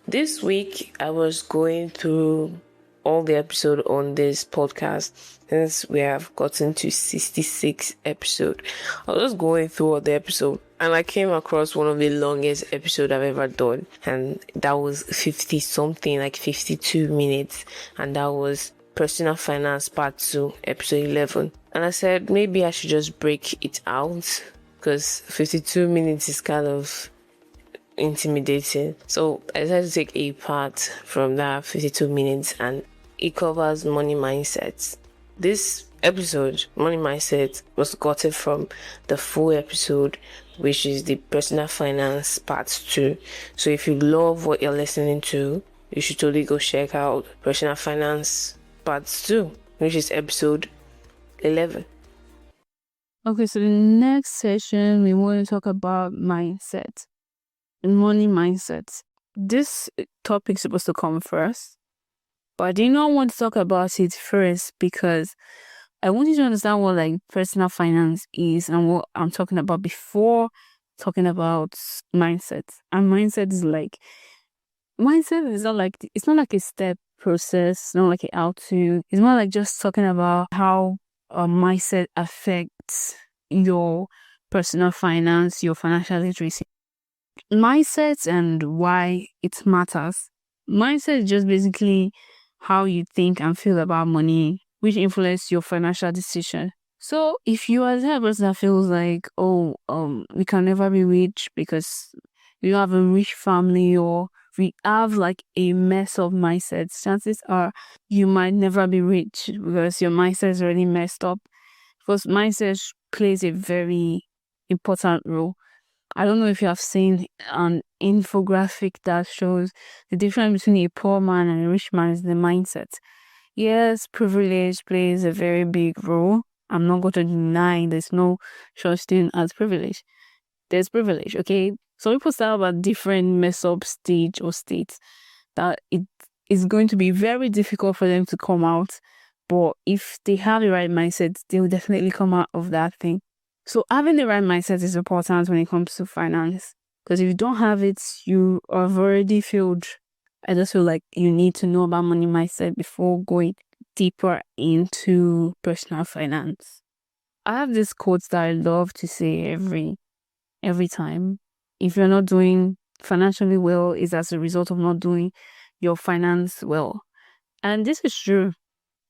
This week, I was going through all the episode on this podcast since we have gotten to 66 episode. I was just going through all the episode and I came across one of the longest episode I've ever done, and that was 50 something, like 52 minutes, and that was Personal Finance Part 2, Episode 11. And I said maybe I should just break it out because 52 minutes is kind of intimidating. So I decided to take a part from that 52 minutes, and it covers money mindsets. This episode, Money Mindset, was gotten from the full episode, which is the Personal Finance Part 2. So if you love what you're listening to, you should totally go check out Personal Finance Part 2, which is episode 11. Okay, so the next session, we want to talk about mindset, money mindset. This topic is supposed to come first, but I did not want to talk about it first because I want you to understand what personal finance is and what I'm talking about before talking about mindset. And mindset is it's not like a step process, it's not like a how to. It's more like just talking about how a mindset affects your personal finance, your financial literacy. Mindset and why it matters. Mindset is just basically how you think and feel about money, which influence your financial decision. So if you are the type of person that feels like, we can never be rich because you have a rich family, or we have like a mess of mindsets, chances are you might never be rich because your mindset is already messed up. Because mindset plays a very important role. I don't know if you have seen an infographic that shows the difference between a poor man and a rich man is the mindset. Yes, privilege plays a very big role. I'm not going to deny there's no such thing as privilege. There's privilege, okay? So people start about different mess up stage or states that it is going to be very difficult for them to come out. But if they have the right mindset, they will definitely come out of that thing. So having the right mindset is important when it comes to finance. Because if you don't have it, you have already failed. I just feel like you need to know about money mindset before going deeper into personal finance. I have this quote that I love to say every time. If you're not doing financially well, it's as a result of not doing your finance well. And this is true.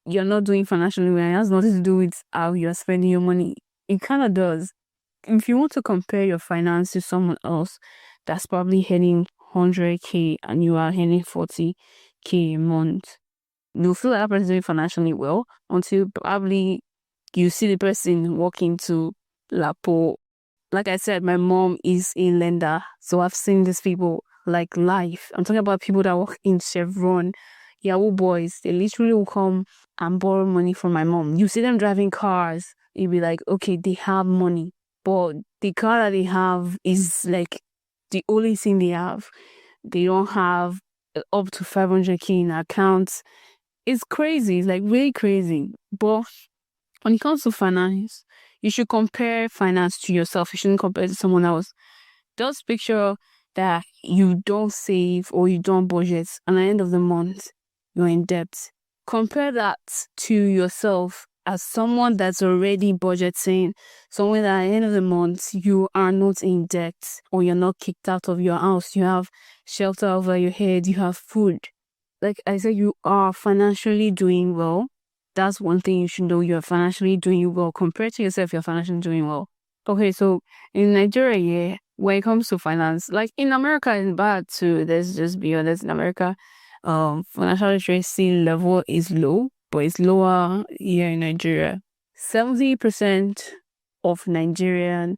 You're not doing financially well. It has nothing to do with how you're spending your money. It kind of does. If you want to compare your finance to someone else that's probably earning 100K and you are earning 40K a month, you'll feel like that person is doing financially well until probably you see the person walk into Lapo. Like I said, my mom is a lender, so I've seen these people like life. I'm talking about people that work in Chevron, Yahoo boys. They literally will come and borrow money from my mom. You see them driving cars, you'll be like, okay, they have money. But the car that they have is like the only thing they have. They don't have up to 500K in accounts. It's crazy. It's like really crazy. But when it comes to finance, you should compare finance to yourself. You shouldn't compare it to someone else. Just picture that you don't save or you don't budget, and at the end of the month, you're in debt. Compare that to yourself as someone that's already budgeting, someone that at the end of the month, you are not in debt or you're not kicked out of your house. You have shelter over your head, you have food. Like I said, you are financially doing well. That's one thing you should know. You're financially doing well. Compared to yourself, you're financially doing well. Okay, so in Nigeria, yeah, when it comes to finance, like in America, it's bad too. Let's just be honest. In America, financial literacy level is low, but it's lower here in Nigeria. 70% of Nigerians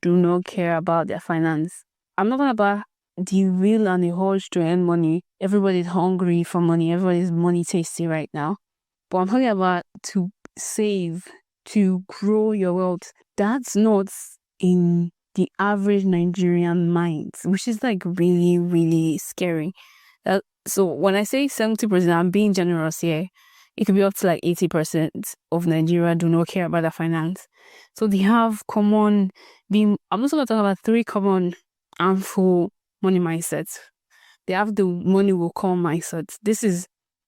do not care about their finance. I'm not talking about the will and the urge to earn money. Everybody's hungry for money. Everybody's money tasty right now. But I'm talking about to save, to grow your wealth. That's not in the average Nigerian mind, which is like really, really scary. So when I say 70%, I'm being generous here. It could be up to like 80% of Nigeria do not care about their finance. So they have I'm also going to talk about 3 common harmful money mindsets. They have the money will come mindset.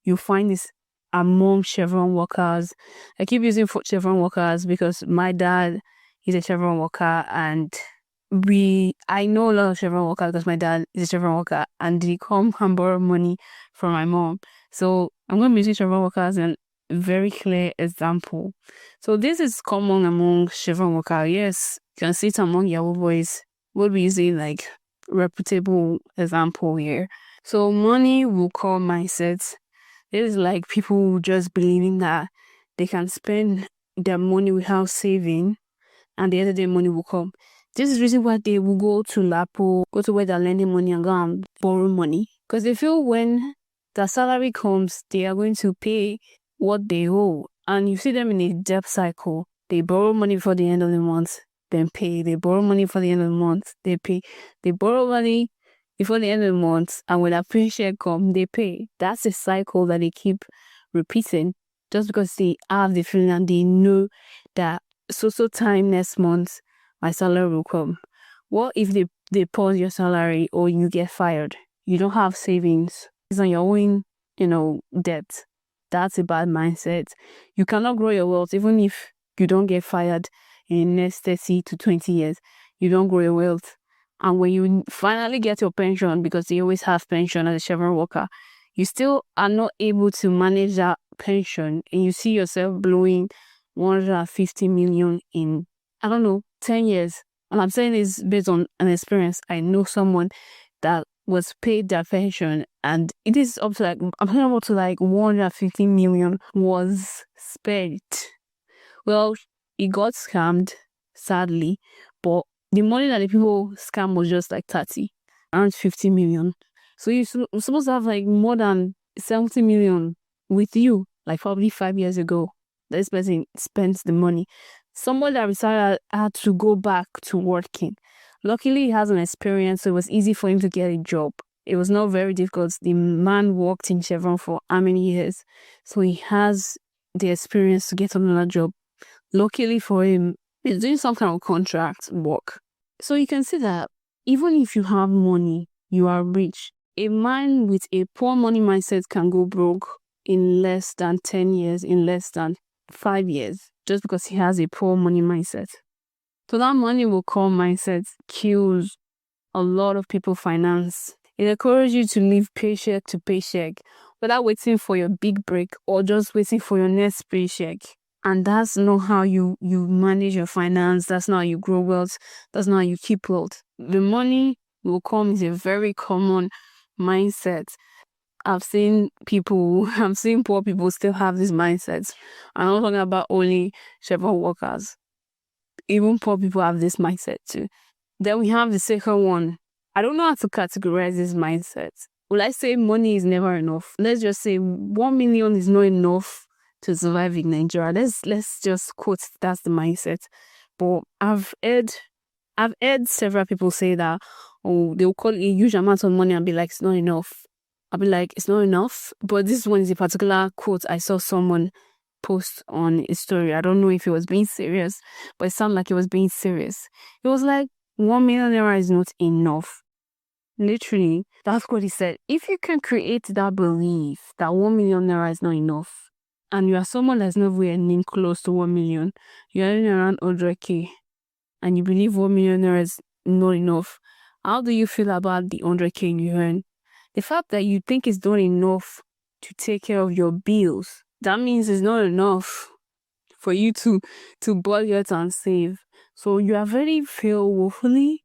You find this among Chevron workers. I keep using Chevron workers because my dad is a Chevron worker, and I know a lot of Chevron workers because my dad is a Chevron worker, and they come and borrow money from my mom. So I'm going to be using Chevron workers and very clear example. So this is common among Chevron workers. Yes, you can see it among Yahoo boys. We'll be using like reputable example here. So money will call mindsets. This is like people just believing that they can spend their money without saving, and the end of the day money will come. This is the reason why they will go to Lapo, go to where they're lending money and go and borrow money. Because they feel when their salary comes, they are going to pay what they owe. And you see them in a debt cycle. They borrow money before the end of the month, then pay. They borrow money before the end of the month, they pay. They borrow money before the end of the month, and when their paycheck comes, they pay. That's a cycle that they keep repeating just because they have the feeling and they know that so time next month my salary will come. What if they pause your salary or you get fired? You don't have savings. It's on your own, debt. That's a bad mindset. You cannot grow your wealth even if you don't get fired in the next 30 to 20 years. You don't grow your wealth. And when you finally get your pension, because they always have pension as a Chevron worker, you still are not able to manage that pension, and you see yourself blowing 150 million in, 10 years. And I'm saying this based on an experience. I know someone that was paid their pension, and it is up to like 150 million was spent. Well, he got scammed, sadly, but the money that the people scam was just like 30, around 50 million. So you're supposed to have like more than 70 million with you, like probably 5 years ago. This person spent the money. Someone that retired had to go back to working. Luckily, he has an experience, so it was easy for him to get a job. It was not very difficult. The man worked in Chevron for how many years? So he has the experience to get another job. Luckily for him, he's doing some kind of contract work. So you can see that even if you have money, you are rich. A man with a poor money mindset can go broke in less than 10 years, in less than 5 years, just because he has a poor money mindset. So that money will come mindset kills a lot of people finance. It encourages you to live paycheck to paycheck without waiting for your big break or just waiting for your next paycheck. And that's not how you manage your finance. That's not how you grow wealth. That's not how you keep wealth. The money will come is a very common mindset. I've seen poor people still have these mindsets. I'm not talking about only Chevron workers. Even poor people have this mindset too. Then we have the second one. I don't know how to categorize this mindset. Will I say money is never enough? Let's just say 1 million is not enough to survive in Nigeria. Let's just quote that's the mindset. But I've heard several people say that, they'll call it a huge amount of money and be like, it's not enough. I'll be like, it's not enough. But this one is a particular quote I saw someone post on his story. I don't know if he was being serious, but it sounded like he was being serious. It was like 1 million naira is not enough. Literally, that's what he said. If you can create that belief that 1 million naira is not enough, and you are someone that's not earning close to 1 million, you're earning around 100k, and you believe 1 million naira is not enough, how do you feel about the 100k you earn? The fact that you think it's not enough to take care of your bills, that means it's not enough for you to budget and save. So you have already failed woefully.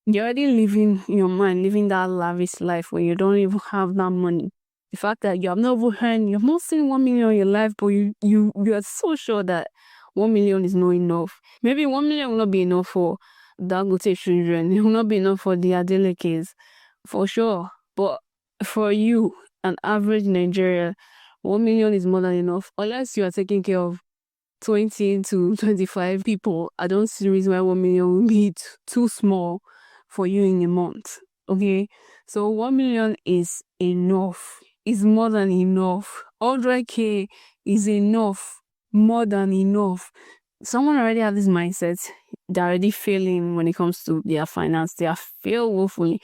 You're already living your mind, living that lavish life where you don't even have that money. The fact that you have not earned, you've not seen 1 million in your life, but you are so sure that 1 million is not enough. Maybe 1 million will not be enough for Dangote children. It will not be enough for the Adelekes, for sure. But for you, an average Nigeria, 1 million is more than enough. Unless you are taking care of 20 to 25 people, I don't see the reason why 1 million will be too small for you in a month. Okay? So 1 million is enough. It's more than enough. 100k is enough. More than enough. Someone already have this mindset. They're already failing when it comes to their finance. They are failed woefully.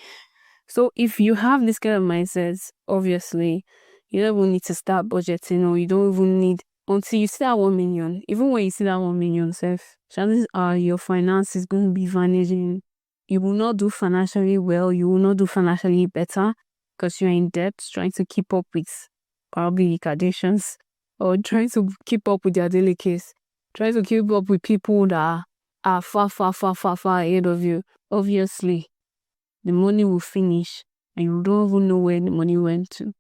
So if you have this kind of mindset, obviously, you don't even need to start budgeting, or you don't even need until you see that 1 million. Even when you see that 1 million, self, chances are your finance is going to be vanishing. You will not do financially well. You will not do financially better because you're in debt, trying to keep up with probably Kardashians, or trying to keep up with their daily case, trying to keep up with people that are far, far, far, far, far ahead of you. Obviously, the money will finish and you don't even know where the money went to.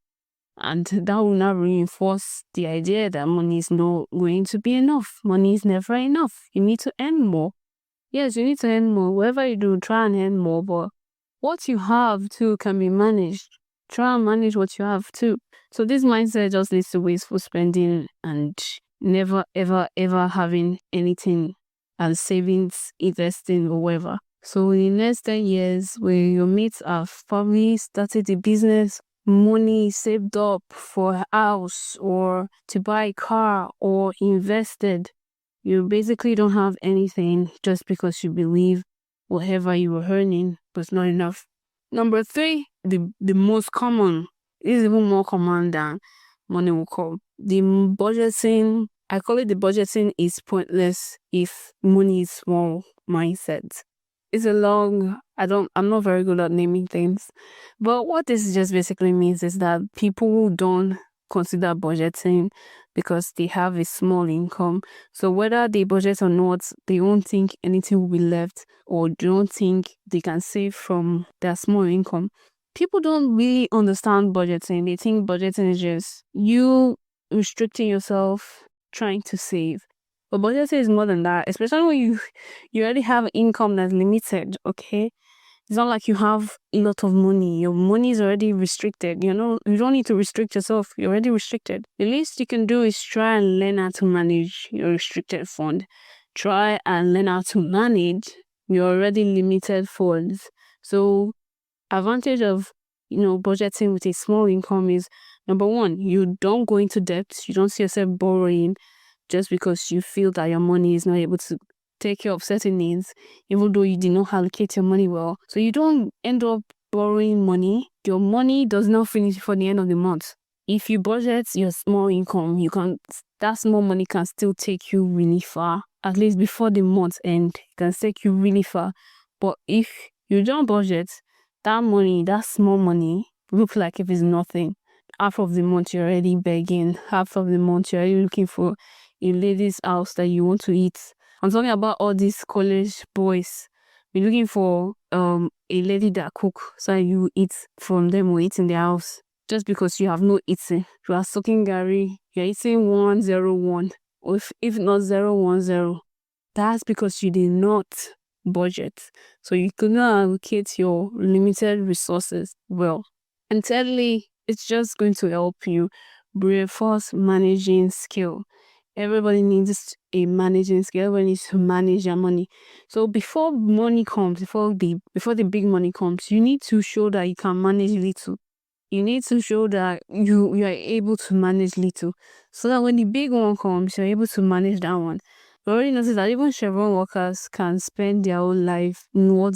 And that will now reinforce the idea that money is not going to be enough. Money is never enough. You need to earn more. Yes, you need to earn more. Whatever you do, try and earn more. But what you have too can be managed. Try and manage what you have too. So this mindset just leads to wasteful spending and never, ever, ever having anything as savings, investing, or whatever. So in the next 10 years, when your mates have probably started a business, money saved up for a house or to buy a car or invested, you basically don't have anything just because you believe whatever you were earning was not enough. Number 3, the most common, is even more common than money will come. The budgeting, I call it the budgeting is pointless if money is small mindset. It's a long, I'm not very good at naming things. But what this just basically means is that people don't consider budgeting because they have a small income. So whether they budget or not, they don't think anything will be left, or don't think they can save from their small income. People don't really understand budgeting. They think budgeting is just you restricting yourself, trying to save. But budgeting is more than that, especially when you already have income that's limited, okay? It's not like you have a lot of money. Your money is already restricted. You don't need to restrict yourself. You're already restricted. The least you can do is try and learn how to manage your restricted fund. Try and learn how to manage your already limited funds. So advantage of budgeting with a small income is, number 1, you don't go into debt. You don't see yourself borrowing just because you feel that your money is not able to take care of certain needs, even though you did not allocate your money well. So you don't end up borrowing money. Your money does not finish for the end of the month. If you budget your small income, that small money can still take you really far. At least before the month end, it can take you really far. But if you don't budget, that money, that small money, look like if it's nothing. Half of the month you're already begging. Half of the month you're already looking for a lady's house that you want to eat. I'm talking about all these college boys. You're looking for a lady that cook so you eat from them or eat in their house. Just because you have no eating. You are sucking Gary. You're eating 101. Or if not 010. That's because you did not budget. So you could not allocate your limited resources well. And thirdly, it's just going to help you reinforce managing skill. Everybody needs a managing skill. Everybody needs to manage their money. So before money comes, before the big money comes, you need to show that you can manage little. You need to show that you are able to manage little, so that when the big one comes, you're able to manage that one. We already noticed that even Chevron workers can spend their whole life not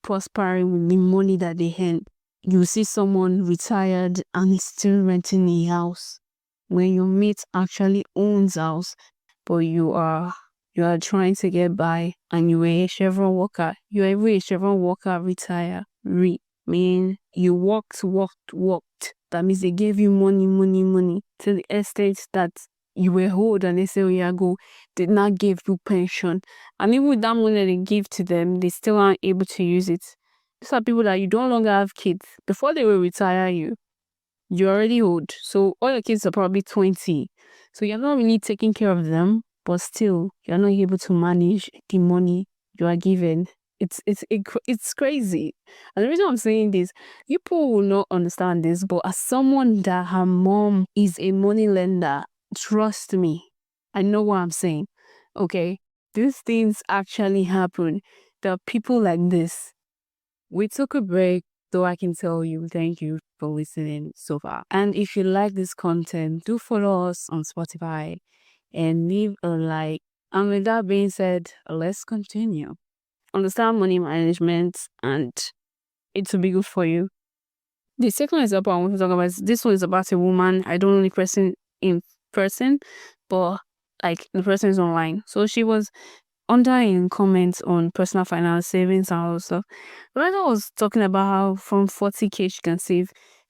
prospering with the money that they earn. You see someone retired and is still renting a house when your mate actually owns house, but you are trying to get by and you were a Chevron worker. You are even a Chevron worker mean you worked. That means they gave you money to the extent that you were old and they say, oh yeah, go. Did not give you pension. And even with that money they give to them, they still aren't able to use it. These are people that you don't longer have kids. Before they will retire you, you're already old. So all your kids are probably 20. So you're not really taking care of them, but still you're not able to manage the money you are given. It's crazy. And the reason I'm saying this, people will not understand this, but as someone that her mom is a money lender, trust me, I know what I'm saying. Okay? These things actually happen. There are people like this. We took a break, so I can tell you thank you for listening so far. And if you like this content, do follow us on Spotify and leave a like. And with that being said, let's continue. Understand money management and it will be good for you. The second example I want to talk about is this one is about a woman. I don't know the person in person, but like the person is online. So she was under in comments on personal finance, savings, and all that stuff. The writer was talking about how from 40K she can save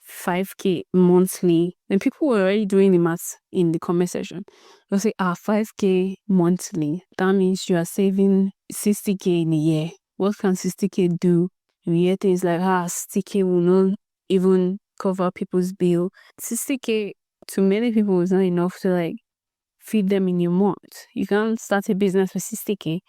5K monthly. And people were already doing the maths in the comment section. They'll say, 5K monthly. That means you are saving 60K in a year. What can 60K do? You hear things like, 60K will not even cover people's bill. 60K to many people is not enough to like feed them in a month. You can't start a business for 60K.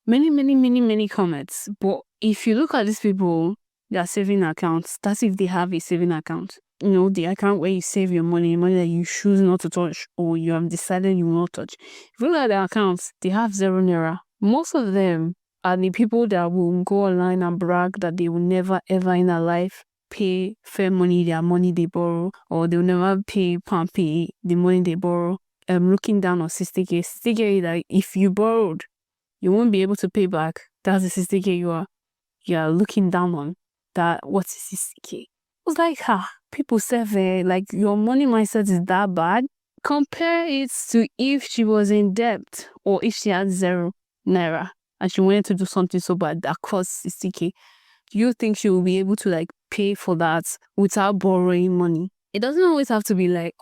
Many comments. But if you look at these people, their saving accounts, that's if they have a saving account. You know, the account where you save your money that you choose not to touch or you have decided you will not touch. If you look at their accounts, they have 0 naira. Most of them are the people that will go online and brag that they will never ever in their life pay fair money, their money they borrow, or they'll never pay the money they borrow. Looking down on 60K. 60K, like if you borrowed, you won't be able to pay back. That's the 60K you are looking down on. That what is 60K? It was like, people say like your money mindset is that bad. Compare it to if she was in debt or if she had 0 naira and she wanted to do something so bad that cost 60K. Do you think she will be able to like pay for that without borrowing money? It doesn't always have to be like,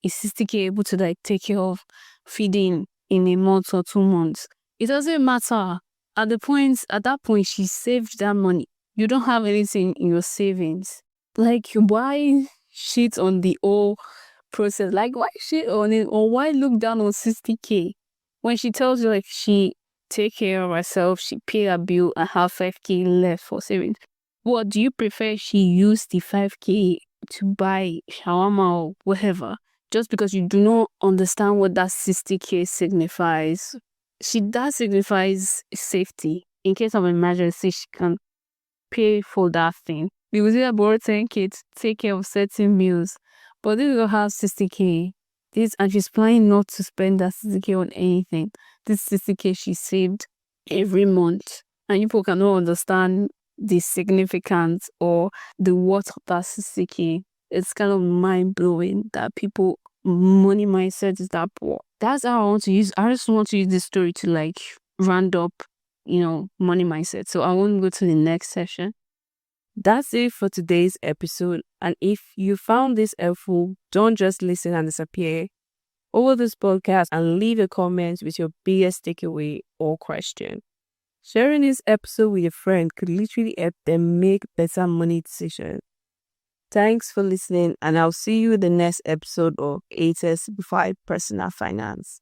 is 60K able to like take care of feeding in a month or 2 months? It doesn't matter. At that point, she saved that money. You don't have anything in your savings. Like, why shit on the whole process? Like, why shit on it? Or why look down on 60K? When she tells you like she take care of herself, she pay her bill and have 5K left for savings. What do you prefer she use the 5K to buy shawarma or whatever? Just because you do not understand what that 60K signifies. That signifies safety. In case of emergency, she can pay for that thing. Because either borrow 10K to take care of certain meals. But this girl has 60K. And she's planning not to spend that 60K on anything. This 60K she saved every month. And people cannot understand the significance or the worth of that 60K. It's kind of mind-blowing that people money mindset is that poor. That's how I just want to use this story to like round up, money mindset. So I want to go to the next session. That's it for today's episode. And if you found this helpful, don't just listen and disappear. Over this podcast and leave a comment with your biggest takeaway or question. Sharing this episode with a friend could literally help them make better money decisions. Thanks for listening, and I'll see you in the next episode of 8S Personal Finance.